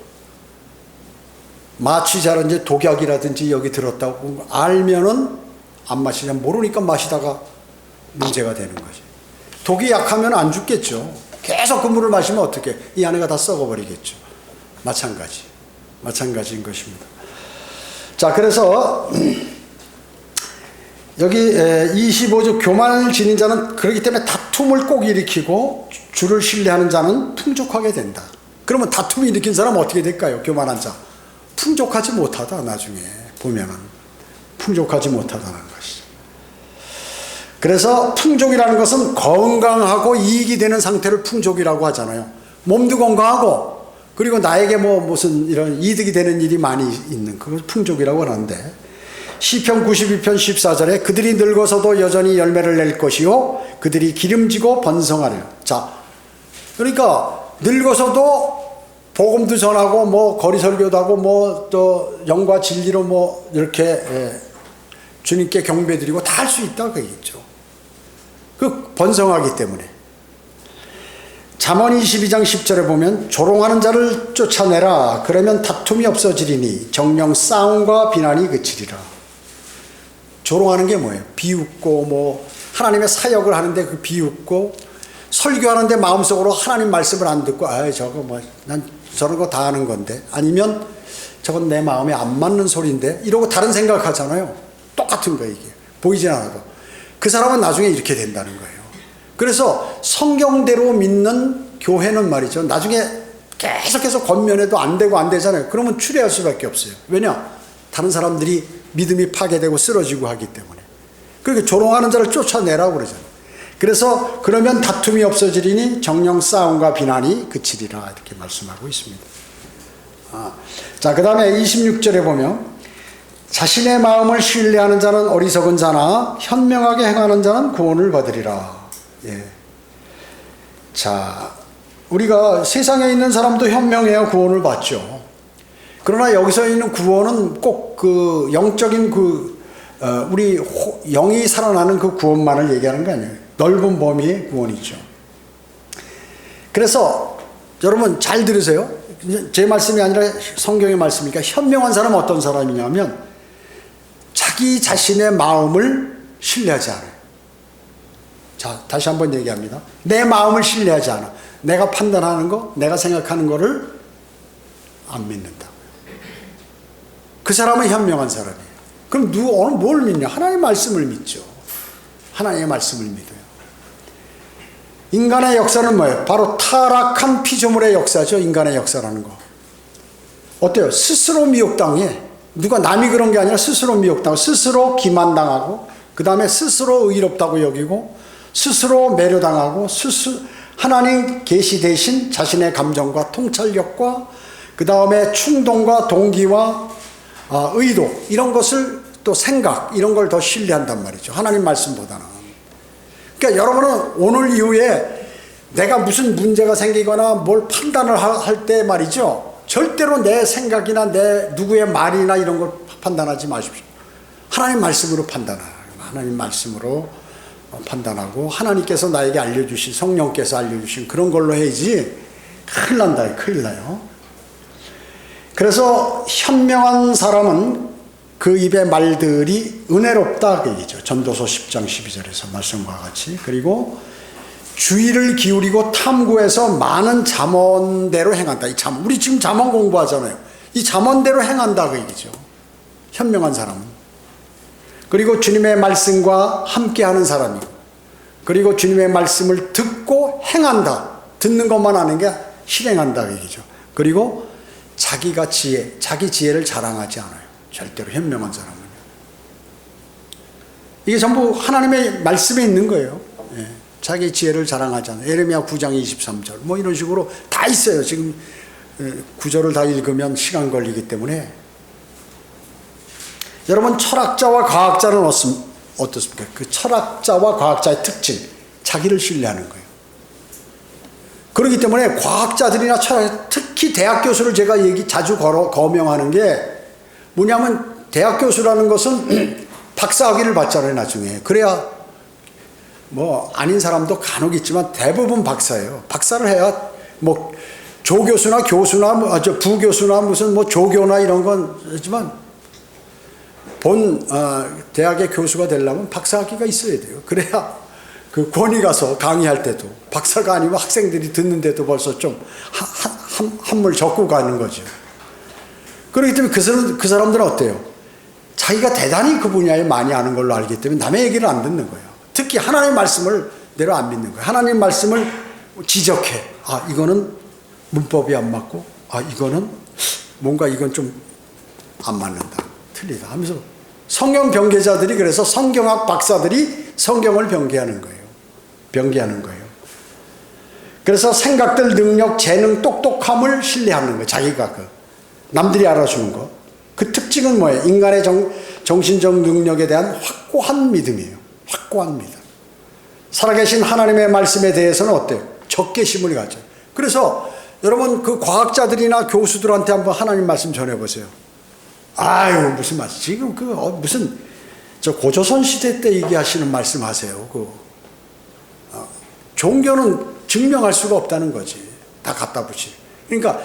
A: 마취 잘 이제 독약이라든지 여기 들었다고 알면은 안 마시냐. 모르니까 마시다가 문제가 되는 거지. 독이 약하면 안 죽겠죠. 계속 그 물을 마시면 어떻게? 이 안에가 다 썩어버리겠죠. 마찬가지인 것입니다. 자, 그래서 여기 25절 교만을 지닌 자는 그렇기 때문에 다툼을 꼭 일으키고 주를 신뢰하는 자는 풍족하게 된다. 그러면 다툼을 일으킨 사람은 어떻게 될까요? 교만한 자. 풍족하지 못하다. 나중에 보면은 풍족하지 못하다는 것이죠. 그래서 풍족이라는 것은 건강하고 이익이 되는 상태를 풍족이라고 하잖아요. 몸도 건강하고 그리고 나에게 뭐 무슨 이런 이득이 되는 일이 많이 있는 그걸 풍족이라고 하는데 시편 92편 14절에 그들이 늙어서도 여전히 열매를 낼 것이요 그들이 기름지고 번성하리라. 자, 그러니까 늙어서도 복음도 전하고 뭐 거리 설교도 하고 뭐 또 영과 진리로 뭐 이렇게 주님께 경배드리고 다 할 수 있다 그 얘기죠. 그 번성하기 때문에. 잠언 22장 10절에 보면 조롱하는 자를 쫓아내라. 그러면 다툼이 없어지리니 정령 싸움과 비난이 그치리라. 조롱하는 게 뭐예요? 비웃고 뭐 하나님의 사역을 하는데 그 비웃고 설교하는데 마음속으로 하나님 말씀을 안 듣고 아 저거 뭐 난 저런 거 다 하는 건데 아니면 저건 내 마음에 안 맞는 소리인데 이러고 다른 생각하잖아요. 똑같은 거예요 이게. 보이진 않아도. 그 사람은 나중에 이렇게 된다는 거예요. 그래서 성경대로 믿는 교회는 말이죠. 나중에 계속해서 권면해도 안 되고 안 되잖아요. 그러면 추례할 수밖에 없어요. 왜냐? 다른 사람들이 믿음이 파괴되고 쓰러지고 하기 때문에. 그렇게 조롱하는 자를 쫓아내라고 그러잖아요. 그래서 그러면 다툼이 없어지리니 정령 싸움과 비난이 그치리라 이렇게 말씀하고 있습니다. 자, 그 다음에 26절에 보면 자신의 마음을 신뢰하는 자는 어리석은 자나 현명하게 행하는 자는 구원을 받으리라. 예. 자, 우리가 세상에 있는 사람도 현명해야 구원을 받죠. 그러나 여기서 있는 구원은 꼭 그 영적인 우리 영이 살아나는 그 구원만을 얘기하는 거 아니에요. 넓은 범위의 구원이죠. 그래서 여러분 잘 들으세요. 제 말씀이 아니라 성경의 말씀이니까 현명한 사람은 어떤 사람이냐면 자기 자신의 마음을 신뢰하지 않아요. 자, 다시 한번 얘기합니다. 내 마음을 신뢰하지 않아. 내가 판단하는 거, 내가 생각하는 거를 안 믿는다. 그 사람은 현명한 사람이에요. 그럼 오늘 뭘 믿냐? 하나님의 말씀을 믿죠. 하나님의 말씀을 믿어요. 인간의 역사는 뭐예요? 바로 타락한 피조물의 역사죠. 인간의 역사라는 거. 어때요? 스스로 미혹당해. 누가 남이 그런 게 아니라 스스로 미혹당하고 스스로 기만당하고 그 다음에 스스로 의롭다고 여기고 스스로 매료당하고 하나님 계시 대신 자신의 감정과 통찰력과 그 다음에 충동과 동기와 의도 이런 것을 또 생각 이런 걸 더 신뢰한단 말이죠. 하나님 말씀보다는. 그러니까 여러분은 오늘 이후에 내가 무슨 문제가 생기거나 뭘 판단을 할 때 말이죠. 절대로 내 생각이나 내 누구의 말이나 이런 걸 판단하지 마십시오. 하나님 말씀으로 판단하라. 하나님 말씀으로 판단하고 하나님께서 나에게 알려주신 성령께서 알려주신 그런 걸로 해야지 큰일 난다. 큰일 나요. 그래서 현명한 사람은 그 입의 말들이 은혜롭다 그 얘기죠. 전도서 10장 12절에서 말씀과 같이. 그리고 주의를 기울이고 탐구해서 많은 잠언대로 행한다. 이 잠언. 우리 지금 잠언 공부하잖아요. 이 잠언대로 행한다 그 얘기죠. 현명한 사람은. 그리고 주님의 말씀과 함께하는 사람이고 그리고 주님의 말씀을 듣고 행한다. 듣는 것만 하는 게 실행한다 그 얘기죠. 그리고 자기 지혜를 자랑하지 않아요. 절대로 현명한 사람은. 이게 전부 하나님의 말씀에 있는 거예요. 예. 자기 지혜를 자랑하지 않아요. 예레미야 9장 23절 뭐 이런 식으로 다 있어요. 지금 구절을 다 읽으면 시간 걸리기 때문에. 여러분 철학자와 과학자는 어떻습니까? 그 철학자와 과학자의 특징, 자기를 신뢰하는 거예요. 그렇기 때문에 과학자들이나 특히 대학 교수를 제가 자주 거명하는 게 뭐냐면 대학 교수라는 것은 박사학위를 받잖아요 나중에. 그래야 뭐 아닌 사람도 간혹 있지만 대부분 박사예요. 박사를 해야 뭐 조교수나 교수나 부교수나 무슨 뭐 조교나 이런 건 하지만 대학의 교수가 되려면 박사학위가 있어야 돼요. 그래야 그 권위 가서 강의할 때도 박사가 아니면 학생들이 듣는데도 벌써 좀 한물 적고 가는 거죠. 그렇기 때문에 그 사람들은 어때요? 자기가 대단히 그 분야에 많이 아는 걸로 알기 때문에 남의 얘기를 안 듣는 거예요. 특히 하나님의 말씀을 내로 안 믿는 거예요. 하나님의 말씀을 지적해. 이거는 문법이 안 맞고 이거는 뭔가 이건 좀 안 맞는다. 틀리다 하면서 성경 변개자들이 그래서 성경학 박사들이 성경을 변개하는 거예요. 그래서 생각들, 능력, 재능, 똑똑함을 신뢰하는 거예요. 자기가 남들이 알아주는 거. 그 특징은 뭐예요? 인간의 정신적 능력에 대한 확고한 믿음이에요. 확고한 믿음. 살아계신 하나님의 말씀에 대해서는 어때요? 적개심을 가져요. 그래서 여러분 그 과학자들이나 교수들한테 한번 하나님 말씀 전해보세요. 아유 무슨 말씀 지금 무슨 저 고조선 시대 때 얘기하시는 말씀하세요. 종교는 증명할 수가 없다는 거지. 다 갖다 붙이. 그러니까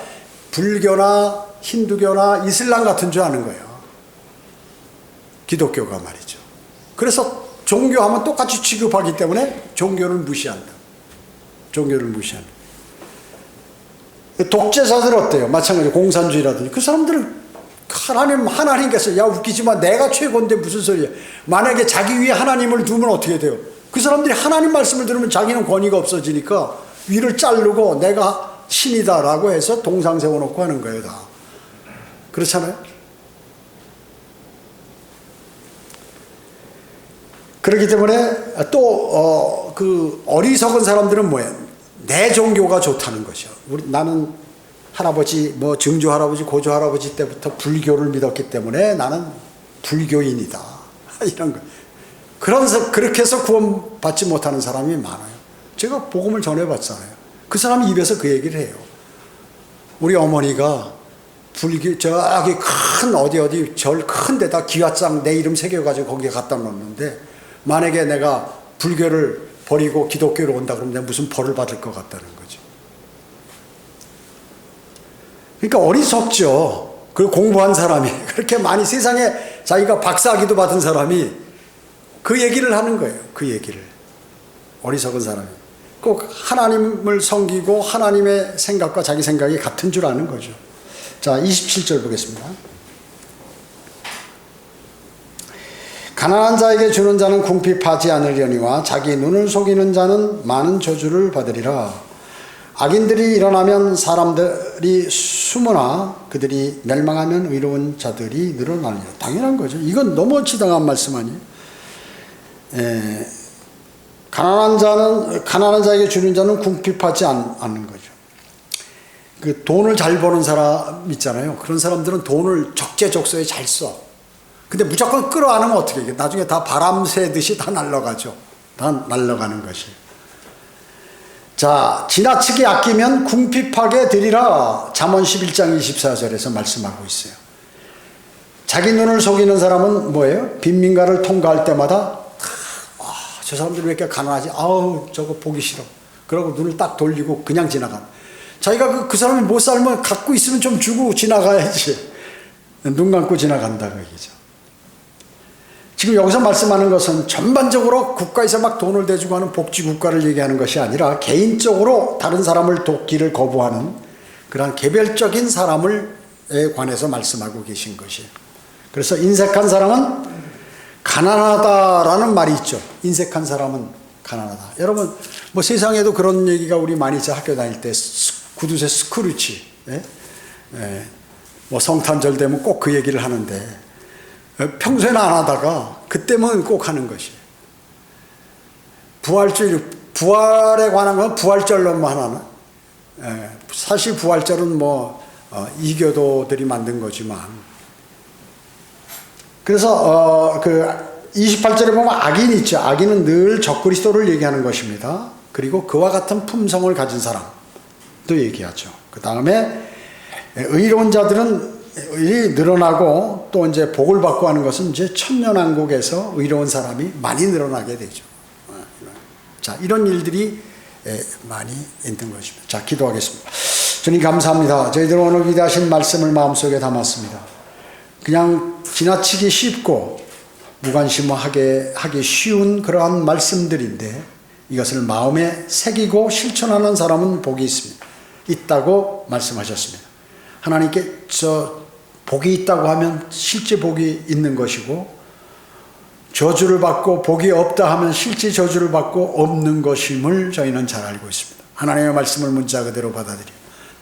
A: 불교나 힌두교나 이슬람 같은 줄 아는 거예요. 기독교가 말이죠. 그래서 종교하면 똑같이 취급하기 때문에 종교를 무시한다. 종교를 무시한다. 독재자들 어때요? 마찬가지로 공산주의라든지 그 사람들은 하나님께서 야 웃기지만 내가 최고인데 무슨 소리야. 만약에 자기 위에 하나님을 두면 어떻게 돼요? 그 사람들이 하나님 말씀을 들으면 자기는 권위가 없어지니까 위를 자르고 내가 신이다라고 해서 동상 세워놓고 하는 거예요. 다 그렇잖아요. 그렇기 때문에 또 그 어리석은 사람들은 뭐예요? 내 종교가 좋다는 것이요. 나는 할아버지 증조 할아버지 고조 할아버지 때부터 불교를 믿었기 때문에 나는 불교인이다. 이런 거. 그렇게 해서 구원받지 못하는 사람이 많아요. 제가 복음을 전해봤잖아요. 그 사람 입에서 그 얘기를 해요. 우리 어머니가 불교 저기 큰 어디 절 큰 데다 기와장 내 이름 새겨가지고 거기에 갖다 놓는데 만약에 내가 불교를 버리고 기독교로 온다 그러면 내가 무슨 벌을 받을 것 같다는 거죠. 그러니까 어리석죠. 그리고 공부한 사람이 그렇게 많이 세상에 자기가 박사학위도 받은 사람이 그 얘기를 하는 거예요. 그 얘기를. 어리석은 사람이. 꼭 하나님을 섬기고 하나님의 생각과 자기 생각이 같은 줄 아는 거죠. 자, 27절 보겠습니다. 가난한 자에게 주는 자는 궁핍하지 않으려니와 자기 눈을 속이는 자는 많은 저주를 받으리라. 악인들이 일어나면 사람들이 숨으나 그들이 멸망하면 의로운 자들이 늘어나리라. 당연한 거죠. 이건 너무 지당한 말씀 아니에요. 가난한 자에게 주는 자는 궁핍하지 않는 거죠. 그 돈을 잘 버는 사람 있잖아요. 그런 사람들은 돈을 적재적소에 잘 써. 근데 무조건 끌어안으면 어떻게 해요? 나중에 다 바람 새듯이 다 날아가죠. 다 날아가는 것이. 자, 지나치게 아끼면 궁핍하게 되리라. 잠언 11장 24절에서 말씀하고 있어요. 자기 눈을 속이는 사람은 뭐예요? 빈민가를 통과할 때마다 저 사람들 왜 이렇게 가난하지? 아우 저거 보기 싫어. 그러고 눈을 딱 돌리고 그냥 지나간. 자기가 그 사람이 못 살면 갖고 있으면 좀 주고 지나가야지. 눈 감고 지나간다 그 얘기죠. 지금 여기서 말씀하는 것은 전반적으로 국가에서 막 돈을 대주고 하는 복지국가를 얘기하는 것이 아니라 개인적으로 다른 사람을 돕기를 거부하는 그러한 개별적인 사람에 관해서 말씀하고 계신 것이에요. 그래서 인색한 사람은 가난하다라는 말이 있죠. 인색한 사람은 가난하다. 여러분 뭐 세상에도 그런 얘기가 우리 많이 있죠. 학교 다닐 때 구두쇠 스크루치 뭐 성탄절 되면 꼭 그 얘기를 하는데 평소에는 안 하다가 그때만 꼭 하는 것이에요. 부활에 관한 건 부활절로만 하나. 사실 부활절은 이교도들이 만든 거지만. 그래서 그 28절에 보면 악인 있죠. 악인은 늘 적그리스도를 얘기하는 것입니다. 그리고 그와 같은 품성을 가진 사람도 얘기하죠. 그 다음에 의로운 자들은 늘어나고 또 이제 복을 받고 하는 것은 이제 천년왕국에서 의로운 사람이 많이 늘어나게 되죠. 자, 이런 일들이 많이 있는 것입니다. 자, 기도하겠습니다. 주님 감사합니다. 저희들 오늘 위대하신 말씀을 마음속에 담았습니다. 그냥 지나치기 쉽고 무관심하게 하기 쉬운 그러한 말씀들인데 이것을 마음에 새기고 실천하는 사람은 복이 있다고 말씀하셨습니다. 하나님께 복이 있다고 하면 실제 복이 있는 것이고 저주를 받고 복이 없다 하면 실제 저주를 받고 없는 것임을 저희는 잘 알고 있습니다. 하나님의 말씀을 문자 그대로 받아들여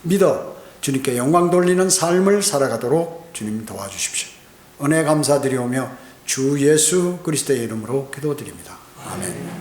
A: 믿어 주님께 영광 돌리는 삶을 살아가도록 주님 도와주십시오. 은혜 감사드리오며 주 예수 그리스도의 이름으로 기도드립니다. 아멘.